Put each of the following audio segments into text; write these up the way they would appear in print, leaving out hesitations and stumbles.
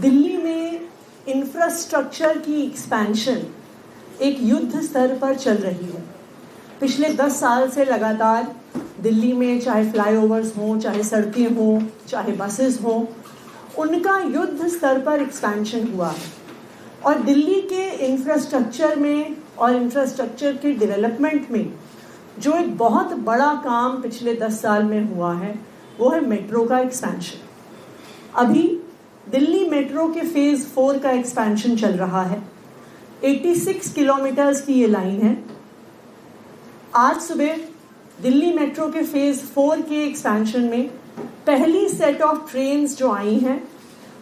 दिल्ली में इंफ्रास्ट्रक्चर की एक्सपेंशन एक युद्ध स्तर पर चल रही है। पिछले 10 साल से लगातार दिल्ली में चाहे फ्लाईओवर्स हों, चाहे सड़कें हों, चाहे बसेस हों, उनका युद्ध स्तर पर एक्सपेंशन हुआ है। और दिल्ली के इंफ्रास्ट्रक्चर में और इंफ्रास्ट्रक्चर के डेवलपमेंट में जो एक बहुत बड़ा काम पिछले 10 साल में हुआ है वो है मेट्रो का एक्सपेंशन। अभी दिल्ली मेट्रो के फेज़ 4 का एक्सपेंशन चल रहा है। 86 किलोमीटर्स की ये लाइन है। आज सुबह दिल्ली मेट्रो के फेज़ 4 के एक्सपेंशन में पहली सेट ऑफ ट्रेन्स जो आई हैं,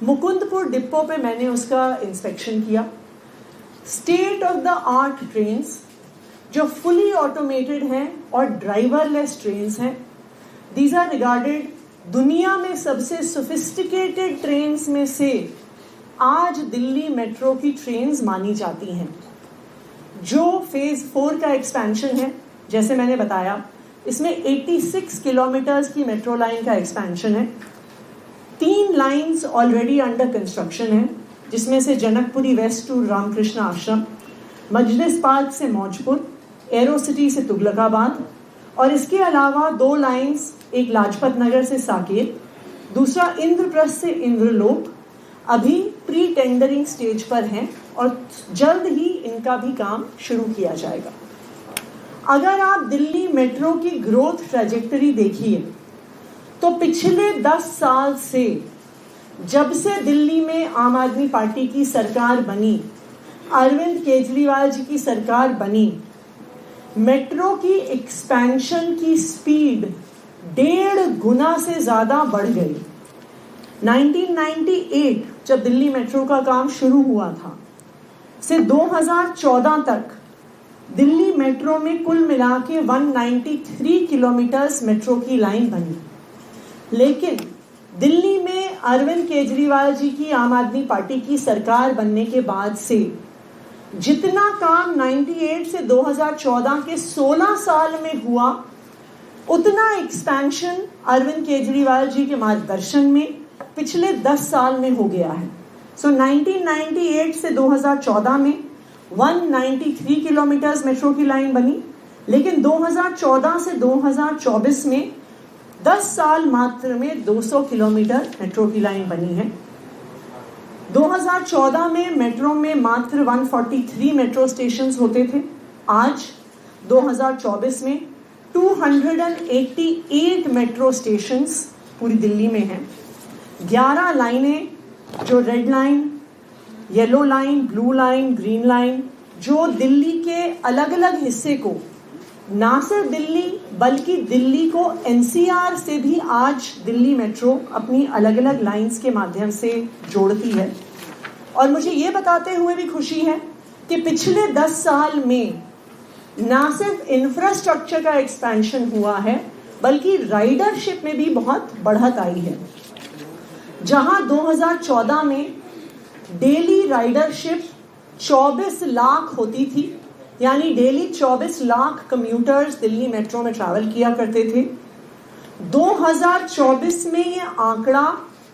मुकुंदपुर डिपो पे मैंने उसका इंस्पेक्शन किया। State of the art trains जो फुली ऑटोमेटेड हैं और ड्राइवरलेस ट्रेन्स हैं। दीज आर रिगार्डेड दुनिया में सबसे सोफिस्टिकेटेड ट्रेन्स में से आज दिल्ली मेट्रो की ट्रेन्स मानी जाती हैं। जो फेज़ 4 का एक्सपेंशन है, जैसे मैंने बताया, इसमें 86 किलोमीटर्स की मेट्रो लाइन का एक्सपेंशन है। 3 लाइंस ऑलरेडी अंडर कंस्ट्रक्शन है, जिसमें से जनकपुरी वेस्ट टू रामकृष्ण आश्रम, मजलिस पार्क से मौजपुर, एरो सिटी से तुगलकाबाद, और इसके अलावा 2 लाइंस, एक लाजपत नगर से साकेत, दूसरा इंद्रप्रस्थ से इंद्रलोक, अभी प्री टेंडरिंग स्टेज पर हैं और जल्द ही इनका भी काम शुरू किया जाएगा। अगर आप दिल्ली मेट्रो की ग्रोथ ट्रैजेक्टरी देखिए तो पिछले 10 साल से, जब से दिल्ली में आम आदमी पार्टी की सरकार बनी, अरविंद केजरीवाल जी की सरकार बनी, मेट्रो की एक्सपेंशन की स्पीड 1.5 गुना से ज़्यादा बढ़ गई। 1998 जब दिल्ली मेट्रो का काम शुरू हुआ था से 2014 तक दिल्ली मेट्रो में कुल मिला के 193 किलोमीटर्स मेट्रो की लाइन बनी। लेकिन दिल्ली में अरविंद केजरीवाल जी की आम आदमी पार्टी की सरकार बनने के बाद से जितना काम 98 से 2014 के 16 साल में हुआ, उतना एक्सपेंशन अरविंद केजरीवाल जी के मार्गदर्शन में पिछले 10 साल में हो गया है। 1998 से 2014 में 193 किलोमीटर्स मेट्रो की लाइन बनी, लेकिन 2014 से 2024 में 10 साल मात्र में 200 किलोमीटर मेट्रो की लाइन बनी है। 2014 में मेट्रो में मात्र 143 मेट्रो स्टेशंस होते थे। आज 2024 में 288 मेट्रो स्टेशंस पूरी दिल्ली में हैं। 11 लाइनें, जो red line, yellow line, blue line, green line, जो दिल्ली के अलग अलग हिस्से को, ना सिर्फ दिल्ली बल्कि दिल्ली को एनसीआर से भी आज दिल्ली मेट्रो अपनी अलग अलग लाइंस के माध्यम से जोड़ती है। और मुझे ये बताते हुए भी खुशी है कि पिछले 10 साल में ना सिर्फ इंफ्रास्ट्रक्चर का एक्सपेंशन हुआ है, बल्कि राइडरशिप में भी बहुत बढ़त आई है। जहां 2014 में डेली राइडरशिप 24 लाख होती थी, यानी daily 24 lakh commuters Delhi metro में ट्रैवल किया करते थे, 2024 में ये आंकड़ा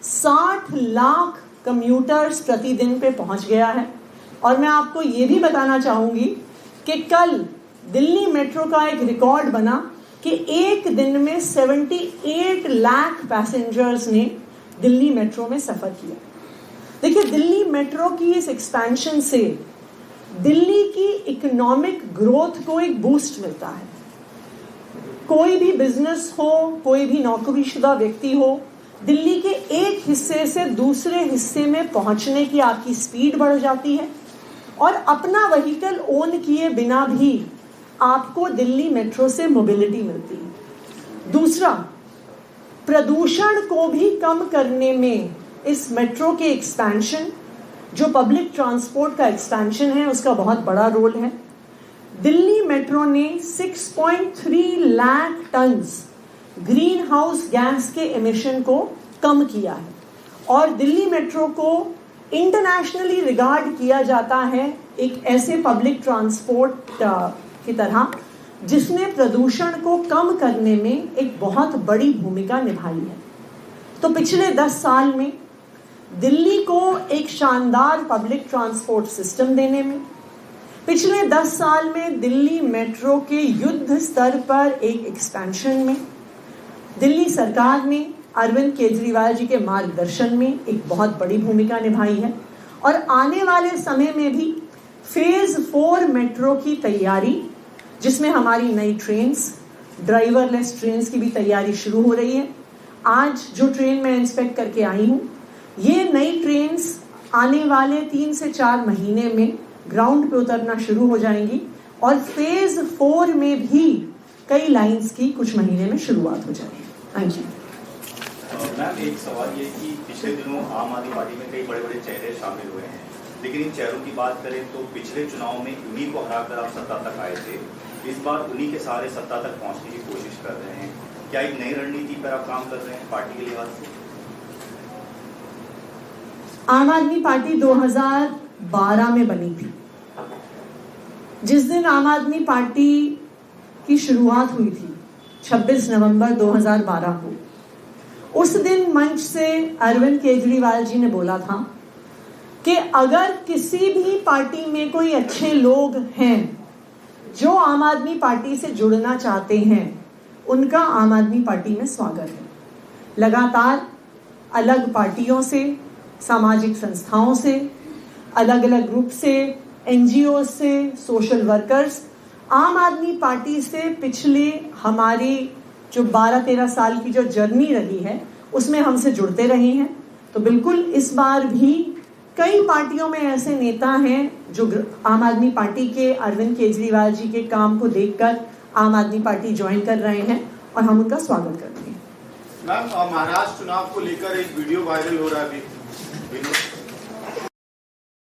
60 लाख कम्यूटर्स प्रतिदिन पे पहुंच गया है। और मैं आपको ये भी बताना चाहूँगी कि कल दिल्ली मेट्रो का एक रिकॉर्ड बना कि एक दिन में 78 लाख पैसेंजर्स ने दिल्ली मेट्रो में सफ़र किया। देखिए, दिल्ली मेट्रो की इस एक्सपेंशन से दिल्ली की इकोनॉमिक ग्रोथ को एक बूस्ट मिलता है। कोई भी बिजनेस हो, कोई भी नौकरीशुदा व्यक्ति हो, दिल्ली के एक हिस्से से दूसरे हिस्से में पहुंचने की आपकी स्पीड बढ़ जाती है और अपना व्हीकल ओन किए बिना भी आपको दिल्ली मेट्रो से मोबिलिटी मिलती है। दूसरा, प्रदूषण को भी कम करने में इस मेट्रो के एक्सपेंशन, जो पब्लिक ट्रांसपोर्ट का एक्सपेंशन है, उसका बहुत बड़ा रोल है। दिल्ली मेट्रो ने 6.3 lakh tons greenhouse gas के एमिशन को कम किया है और दिल्ली मेट्रो को इंटरनेशनली रिगार्ड किया जाता है एक ऐसे पब्लिक ट्रांसपोर्ट की तरह जिसने प्रदूषण को कम करने में एक बहुत बड़ी भूमिका निभाई है। तो पिछले 10 साल में दिल्ली को एक शानदार पब्लिक ट्रांसपोर्ट सिस्टम देने में, पिछले 10 साल में दिल्ली मेट्रो के युद्ध स्तर पर एक एक्सपेंशन में, दिल्ली सरकार ने अरविंद केजरीवाल जी के मार्गदर्शन में एक बहुत बड़ी भूमिका निभाई है और आने वाले समय में भी फेज 4 मेट्रो की तैयारी, जिसमें हमारी नई ट्रेन्स, ड्राइवरलेस ट्रेन्स की भी तैयारी शुरू हो रही है। आज जो ट्रेन मैं इंस्पेक्ट करके आई हूँ, ये नई ट्रेन्स आने वाले 3 से 4 महीने में ग्राउंड पे उतरना शुरू हो जाएंगी और फेज 4 में भी कई लाइंस की कुछ महीने में शुरुआत हो जाएगी। Thank you. मैम, एक सवाल ये कि पिछले दिनों आम आदमी पार्टी में कई बड़े बड़े चेहरे शामिल हुए हैं, लेकिन इन चेहरों की बात करें तो पिछले चुनाव में उन्हीं को हराकर आप सत्ता तक आए थे। इस बार उन्हीं के सहारे सत्ता तक पहुंचने की कोशिश कर रहे हैं। क्या एक नई रणनीति पर आप काम कर रहे हैं पार्टी के लिहाज से? आम आदमी पार्टी 2012 में बनी थी। जिस दिन आम आदमी पार्टी की शुरुआत हुई थी 26 नवंबर 2012 को, उस दिन मंच से अरविंद केजरीवाल जी ने बोला था कि अगर किसी भी पार्टी में कोई अच्छे लोग हैं जो आम आदमी पार्टी से जुड़ना चाहते हैं, उनका आम आदमी पार्टी में स्वागत है। लगातार अलग पार्टियों से, सामाजिक संस्थाओं से, अलग अलग ग्रुप से, एनजीओ से, सोशल वर्कर्स आम आदमी पार्टी से पिछले हमारी जो 12-13 साल की जो जर्नी रही है उसमें हमसे जुड़ते रहे हैं। तो बिल्कुल इस बार भी कई पार्टियों में ऐसे नेता हैं जो आम आदमी पार्टी के अरविंद केजरीवाल जी के काम को देखकर आम आदमी पार्टी ज्वाइन कर रहे हैं और हम उनका स्वागत करते हैं। मैम, महाराष्ट्र चुनाव को लेकर एक वीडियो वायरल हो रहा है अभी